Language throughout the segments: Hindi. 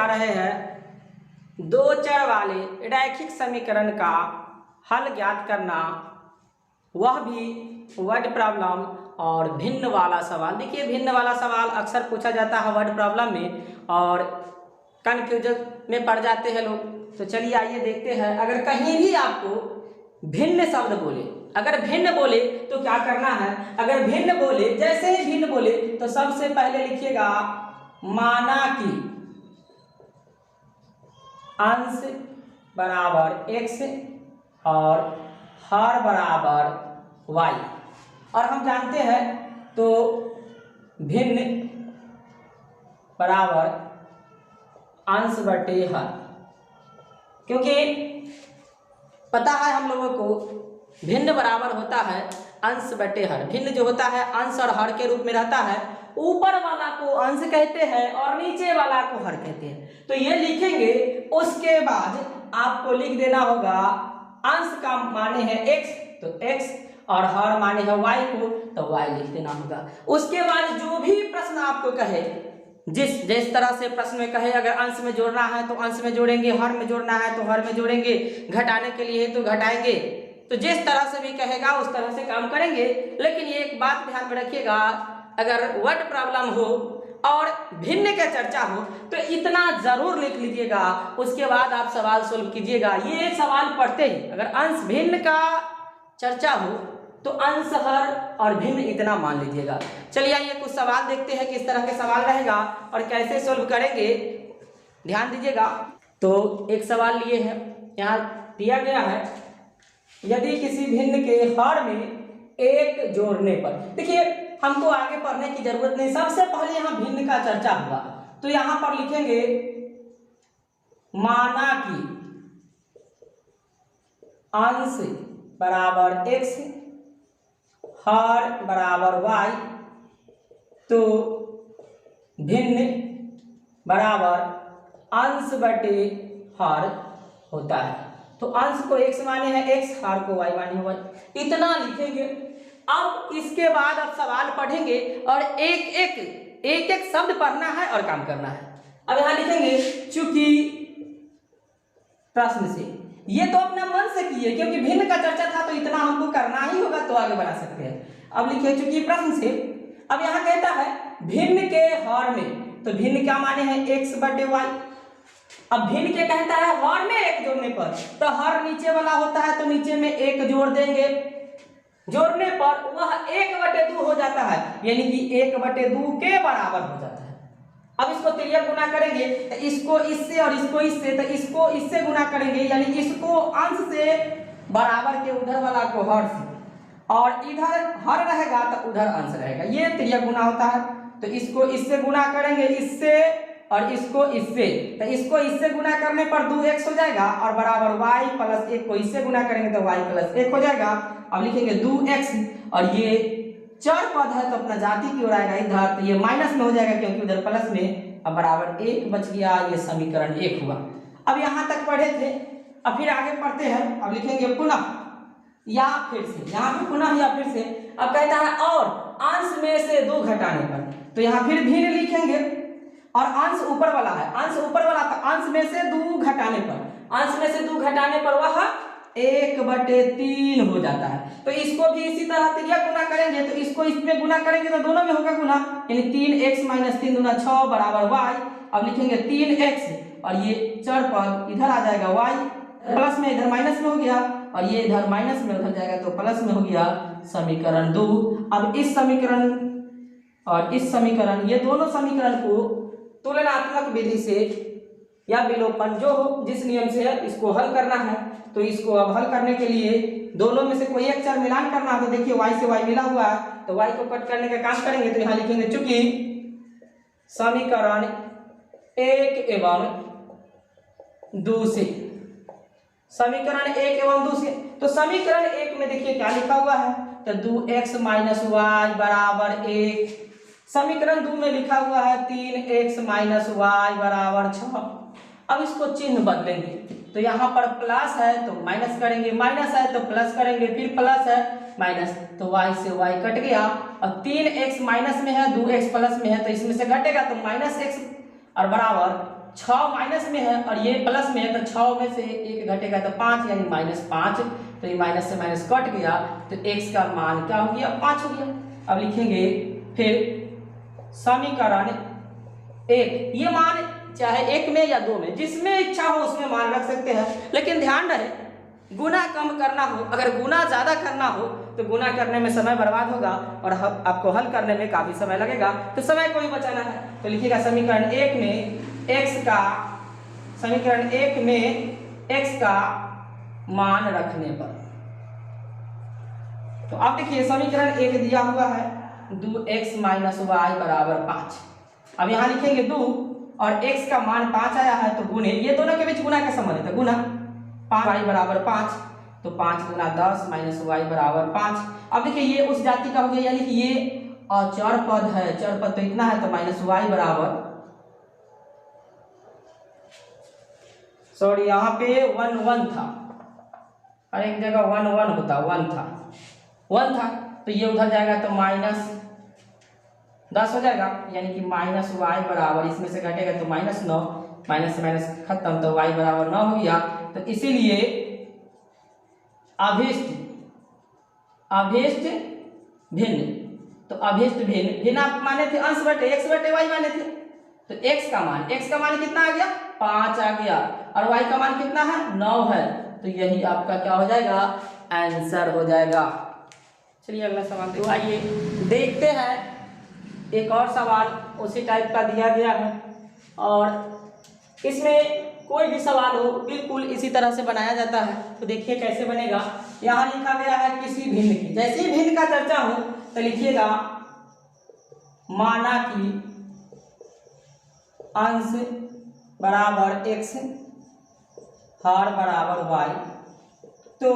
रहे हैं दो चर वाले रैखिक समीकरण का हल ज्ञात करना, वह भी वर्ड प्रॉब्लम और भिन्न वाला सवाल। देखिए भिन्न वाला सवाल अक्सर पूछा जाता है वर्ड प्रॉब्लम में और कन्फ्यूजन में पड़ जाते हैं लोग। तो चलिए आइए देखते हैं, अगर कहीं भी आपको भिन्न शब्द बोले, अगर भिन्न बोले तो क्या करना है। अगर भिन्न बोले, जैसे ही भिन्न बोले तो सबसे पहले लिखिएगा माना कि अंश बराबर x और हर बराबर y, और हम जानते हैं तो भिन्न बराबर अंश बटे हर, क्योंकि पता है हम लोगों को भिन्न बराबर होता है अंश बटे हर। भिन्न जो होता है अंश और हर के रूप में रहता है, ऊपर वाला को अंश कहते हैं और नीचे वाला को हर कहते हैं। तो ये लिखेंगे, उसके बाद आपको लिख देना होगा अंश का माने है x तो x और हर माने है y को तो y लिख देना होगा। उसके बाद जो भी प्रश्न आपको कहे, जिस तरह से प्रश्न में कहे, अगर अंश में जोड़ना है तो अंश में जोड़ेंगे, हर में जोड़ना है तो हर में जोड़ेंगे, घटाने के लिए तो घटाएंगे, तो जिस तरह से भी कहेगा उस तरह से काम करेंगे। लेकिन ये एक बात ध्यान में रखिएगा, अगर वर्ड प्रॉब्लम हो और भिन्न का चर्चा हो तो इतना जरूर लिख लीजिएगा, उसके बाद आप सवाल सोल्व कीजिएगा। ये सवाल पढ़ते ही अगर अंश भिन्न का चर्चा हो तो अंश हर और भिन्न इतना मान लीजिएगा। चलिए आइए कुछ सवाल देखते हैं किस तरह के सवाल रहेगा और कैसे सोल्व करेंगे, ध्यान दीजिएगा। तो एक सवाल लिए है, यहाँ दिया गया है यदि किसी भिन्न के हर में एक जोड़ने पर, देखिए हमको आगे पढ़ने की जरूरत नहीं, सबसे पहले यहाँ भिन्न का चर्चा हुआ तो यहाँ पर लिखेंगे माना कि अंश बराबर x हर बराबर y तो भिन्न बराबर अंश बटे हर होता है। तो अंश को x माने है x, हर को y माने है y, इतना लिखेंगे। अब इसके बाद अब सवाल पढ़ेंगे और एक एक शब्द पढ़ना है और काम करना है। अब यहाँ लिखेंगे चूंकि प्रश्न से, ये तो अपना मन से किए क्योंकि भिन्न का चर्चा था तो इतना हमको करना ही होगा तो आगे बढ़ा सकते हैं। अब लिखिए चूंकि प्रश्न से, अब यहाँ कहता है भिन्न के हर में, तो भिन्न क्या माने हैं x बटे y। अब भिन्न के कहता है हर में एक जोड़ने पर, तो हर नीचे वाला होता है तो नीचे में एक जोड़ देंगे, जोड़ने पर वह 1/2 हो जाता है, यानी कि 1/2 के बराबर हो जाता है। अब इसको तिर्यक गुना करेंगे तो इसको इससे और इसको इससे, तो इसको इससे गुना करेंगे यानी इसको अंश से बराबर के उधर वाला को हर से, और इधर हर रहेगा तो उधर अंश रहेगा, ये तिर्यक गुना होता है। तो इसको इससे गुना करेंगे, इससे और इसको इससे, तो इसको इससे गुना करने पर 2x हो जाएगा और बराबर y प्लस 1 को इससे गुना करेंगे तो y प्लस 1 हो जाएगा। अब लिखेंगे 2x और ये चर पद है तो अपना जाति की ओर आएगा इधर, तो ये माइनस में हो जाएगा क्योंकि उधर प्लस में, अब बराबर 1 बच गया, ये समीकरण 1 हुआ। अब यहाँ तक पढ़े थे, अब फिर आगे पढ़ते हैं। अब लिखेंगे पुनः या फिर से, यहाँ पे पुनः या फिर से। अब कहता है और अंश में से 2 घटाने पर, तो यहाँ फिर भिन्न लिखेंगे और अंश ऊपर वाला है, अंश ऊपर वाला था, अंश में से 2 घटाने पर, अंश में से 2 घटाने पर वह 1/3 हो जाता है। तो इसको भी इसी तरह तिर्यक गुना करेंगे, तो इसको इसमें गुना करेंगे तो दोनों में होगा गुना, यानी 3x - 3 दूना 6 बराबर y। अब लिखेंगे 3x और ये चर पद इधर आ जाएगा y, प्लस में इधर माइनस में हो गया और ये इधर माइनस में उधर जाएगा तो प्लस में हो गया, समीकरण 2। अब इस समीकरण और इस समीकरण, ये दोनों समीकरण को तुलनात्मक विधि से या विलोपन जो हो जिस नियम से है इसको हल करना है। तो इसको अब हल करने के लिए दोनों में से कोई एक चर मिलान करना है, तो देखिए y से y मिला हुआ है तो y को कट करने का काम करेंगे। तो यहाँ लिखेंगे चूंकि समीकरण 1 एवं 2 से, समीकरण 1 एवं 2 से, तो समीकरण 1 में देखिए क्या लिखा हुआ है, तो 2x - y बराबर 1। समीकरण 2 में लिखा हुआ है 3x - y बराबर 6। अब इसको चिन्ह बदलेंगे, तो यहाँ पर प्लस है तो माइनस करेंगे, माइनस है तो प्लस करेंगे, फिर प्लस है माइनस, तो y से y कट गया और 3x माइनस में है 2x प्लस में है तो इसमें से घटेगा तो -x और बराबर 6 माइनस में है और ये प्लस में है, तो 6 में से 1 घटेगा तो 5 यानी -5। तो ये माइनस से माइनस कट गया, तो x का मान क्या हो गया? 5 हो गया। अब लिखेंगे फिर समीकरण 1, ये मान चाहे 1 में या 2 में जिसमें इच्छा हो उसमें मान रख सकते हैं, लेकिन ध्यान रहे गुना कम करना हो, अगर गुना ज्यादा करना हो तो गुना करने में समय बर्बाद होगा और आपको हल करने में काफी समय लगेगा, तो समय को भी बचाना है। तो लिखिएगा समीकरण 1 में x का मान रखने पर। तो आप देखिए समीकरण 1 दिया हुआ है 2x - y = 5। अब यहाँ लिखेंगे 2 और x का मान 5 आया है तो गुणे, ये दोनों के बीच गुना का संबंध है, गुना 5y = 5, तो 5 × 10 - y = 5। अब देखिए ये उस जाति का हो गया, यानी कि ये अचर पद है, चर पद तो इतना है, तो -y बराबर, सॉरी यहाँ पे 1 था, हर एक जगह 1 होता, 1 था, तो ये उधर जाएगा तो -10 हो जाएगा, यानी कि -y बराबर, इसमें से घटेगा तो -9, माइनस से माइनस खत्म, तो y बराबर 9 हो गया। तो इसीलिए अभिष्ट भिन्न, तो अभिष्ट भिन्न आप माने थे अंश बटे x बटे y माने थे, तो x का मान कितना आ गया? 5 आ गया, और y का मान कितना है? 9 है, तो यही आपका क्या हो जाएगा? आंसर हो जाएगा। चलिए अगला सवाल, तो आइए देखते हैं एक और सवाल उसी टाइप का दिया गया है, और इसमें कोई भी सवाल हो बिल्कुल इसी तरह से बनाया जाता है। तो देखिए कैसे बनेगा। यहाँ लिखा गया है किसी भिन्न की, जैसे ही भिन्न का चर्चा हो तो लिखिएगा माना कि अंश बराबर x, हर बराबर y, तो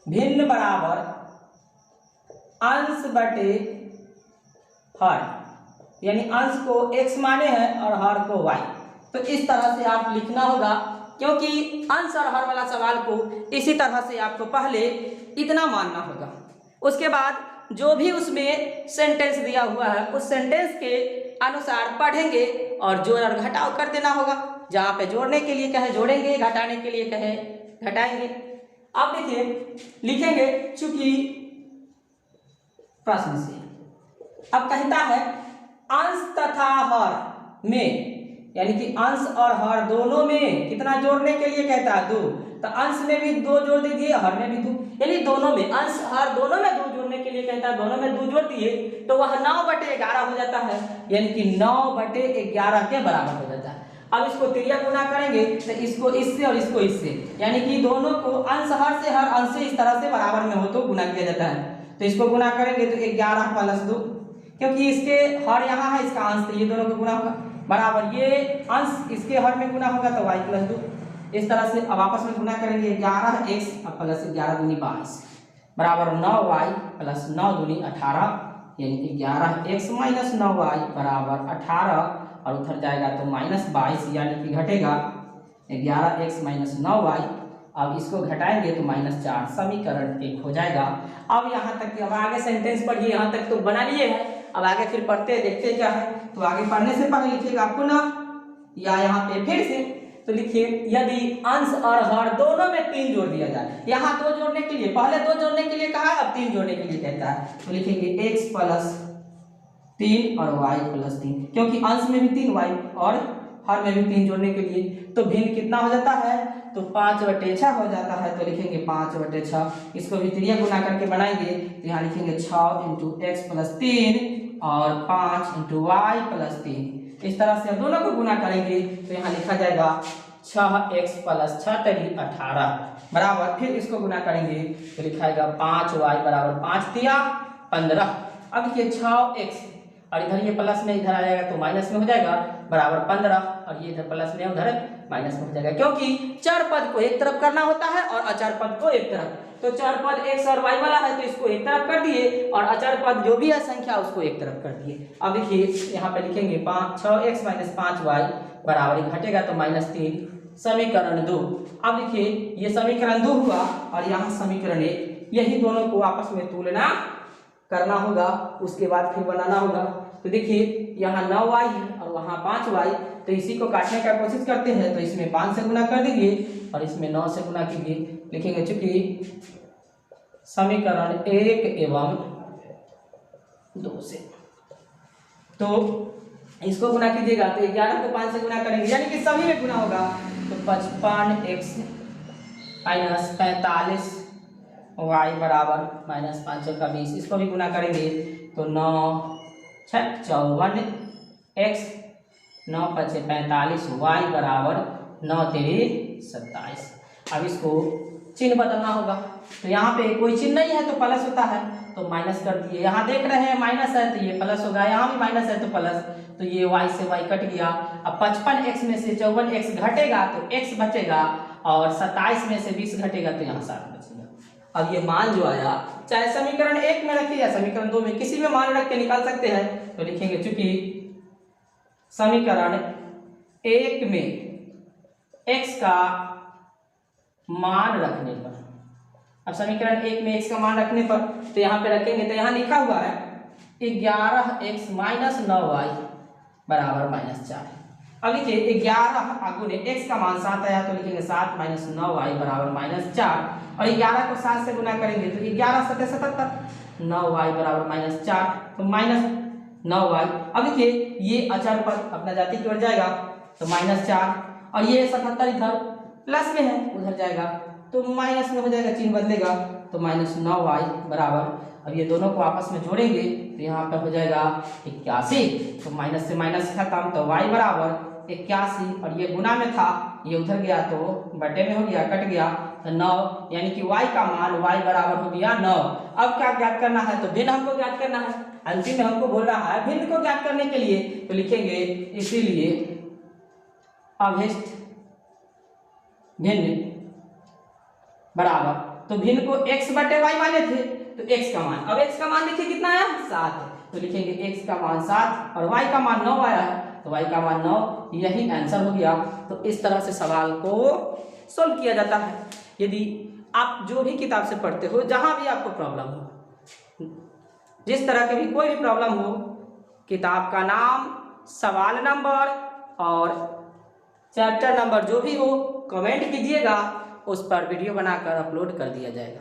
भिन्न बराबर अंश बटे हर, यानी अंश को x माने हैं और हर को y। तो इस तरह से आप लिखना होगा, क्योंकि अंश और हर वाला सवाल को इसी तरह से आपको पहले इतना मानना होगा, उसके बाद जो भी उसमें सेंटेंस दिया हुआ है उस सेंटेंस के अनुसार पढ़ेंगे और जोड़ और घटाव कर देना होगा। जहाँ पे जोड़ने के लिए कहे जोड़ेंगे, घटाने के लिए कहे घटाएंगे। अब देखिए लिखेंगे, चूंकि प्रश्न से अब कहता है अंश तथा हर में, यानी कि अंश और हर दोनों में कितना जोड़ने के लिए कहता है? 2। तो अंश में भी 2 जोड़ दीजिए, हर में भी 2, यानी दोनों में, अंश हर दोनों में 2 जोड़ने के लिए कहता है, दोनों में 2 जोड़ दिए तो वह 9/11 हो जाता है, यानी कि 9/11 के बराबर हो जाता है। अब इसको तिरिया गुना करेंगे तो इसको इससे और इसको इससे, यानी कि दोनों को अंश हर से हर अंश से इस तरह से बराबर में हो तो गुना किया जाता है। तो इसको गुना करेंगे तो 11 + 2, क्योंकि इसके हर यहाँ है, इसका अंश, तो ये दोनों को गुना होगा, बराबर ये अंश इसके हर में गुना होगा तो y + 2। इस तरह से अब आपस में गुना करेंगे 11x + 11 दूनी 22 बराबर 9y + 9 दूनी 18, यानी कि 11x - 9y बराबर 18, और उधर जाएगा तो -22, यानी कि घटेगा 11x - 9y। अब इसको घटाएंगे तो -4, समीकरण 1 हो जाएगा। अब यहाँ तक, अब आगे सेंटेंस पढ़िए, यहाँ तक तो बना लिए हैं, अब आगे फिर पढ़ते हैं, देखते क्या है। तो आगे पढ़ने से पहले लिखिएगा पुनः, या यहाँ पे फिर से, तो लिखिए यदि अंश और हर दोनों में 3 जोड़ दिया जाए, यहाँ 2 जोड़ने के लिए, पहले 2 जोड़ने के लिए कहा है, अब 3 जोड़ने के लिए कहता है, तो लिखेंगे x + 3 और y + 3, क्योंकि अंश में भी 3 y और हर में भी 3 जोड़ने के लिए, तो भिन्न कितना हो जाता है? तो 5/6 हो जाता है। तो लिखेंगे 5/6, इसको भी तिरिया गुना करके बनाएंगे, तो यहाँ लिखेंगे 6 × x + 3 और 5 × y + 3। इस तरह से अब दोनों को गुना करेंगे तो यहाँ लिखा जाएगा 6x + 6 = 18 बराबर, फिर इसको गुना करेंगे तो लिखाएगा 5y बराबर 5 × 15। अब देखिए 6x, और इधर ये प्लस में इधर आ जाएगा तो माइनस में हो जाएगा, बराबर 15, और ये इधर प्लस में उधर माइनस में हो जाएगा, क्योंकि चर पद को एक तरफ करना होता है और अचर पद को एक तरफ। तो चर पद x और y वाला है तो इसको एक तरफ कर दिए, और अचर पद जो भी है संख्या उसको एक तरफ कर दिए। अब देखिए यहाँ पे लिखेंगे 6x - 5y बराबर, घटेगा तो -3, समीकरण 2। अब देखिए ये समीकरण 2 हुआ और यहाँ समीकरण 1, यही दोनों को आपस में तुलना करना होगा, उसके बाद फिर बनाना होगा। तो देखिए यहाँ 9y है और वहाँ 5y, तो इसी को काटने का कोशिश करते हैं। तो इसमें 5 से गुना कर दीजिए और इसमें 9 से गुना कीजिए। लिखेंगे चूंकि समीकरण 1 एवं 2 से, तो इसको गुना कीजिएगा तो 11 को 5 से गुना करेंगे यानी कि सभी में गुना होगा। तो 55x माइनस 45 y बराबर माइनस 5 का 20, इसको भी गुना करेंगे तो 9 6 54 x 9 5 45 y बराबर 9 3 27। अब इसको चिन्ह बदलना होगा। तो यहाँ पे कोई चिन्ह नहीं है तो प्लस होता है, तो माइनस कर दिए। यहाँ देख रहे हैं माइनस है तो ये प्लस होगा, यहाँ भी माइनस है तो प्लस, तो ये y से y कट गया। अब 55x में से 54x घटेगा तो x बचेगा और 27 में से 20 घटेगा तो यहाँ 7 बचेगा। अब ये मान जो आया, चाहे समीकरण 1 में रखिए या समीकरण 2 में, किसी में मान रख के निकाल सकते हैं। तो लिखेंगे चूंकि समीकरण 1 में x का मान रखने पर, अब समीकरण 1 में x का मान रखने पर तो यहाँ पे रखेंगे तो यहाँ लिखा हुआ है 11x माइनस 9y बराबर माइनस 4। अब लिखिए 11 गुने x का मान 7 आया तो लिखेंगे 7 माइनस 9y बराबर माइनस 4 और 11 को 7 से गुना करेंगे तो 11 7 77, 9y बराबर माइनस 4 तो माइनस 9y। अब देखिए ये अचर पद अपना जाति की ओर जाएगा तो माइनस 4 और ये 77 इधर प्लस में है उधर जाएगा तो माइनस में हो जाएगा, चिन्ह बदलेगा तो माइनस 9y बराबर। अब ये दोनों को आपस में जोड़ेंगे तो यहाँ पर हो जाएगा 81, तो माइनस से माइनस खत्म तो y बराबर 81 और ये गुना में था ये उधर गया तो बटे में हो गया, कट गया तो 9, यानी कि y का मान y बराबर हो गया 9। अब क्या ज्ञात करना है, तो भिन्न हमको ज्ञात करना है। अंतिम में हमको बोल रहा है भिन्न को ज्ञात करने के लिए तो लिखेंगे इसीलिए अभिष्ट भिन्न बराबर, तो भिन्न को x बटे y माने थे तो x का मान, अब x का मान देखिए कितना आया 7, तो लिखेंगे x का मान 7 और y का मान 9 आया है तो y का मान 9, यही आंसर हो गया। तो इस तरह से सवाल को सोल्व किया जाता है। यदि आप जो भी किताब से पढ़ते हो, जहां भी आपको प्रॉब्लम हो, जिस तरह की भी कोई भी प्रॉब्लम हो, किताब का नाम, सवाल नंबर और चैप्टर नंबर जो भी हो कमेंट कीजिएगा, उस पर वीडियो बनाकर अपलोड कर दिया जाएगा।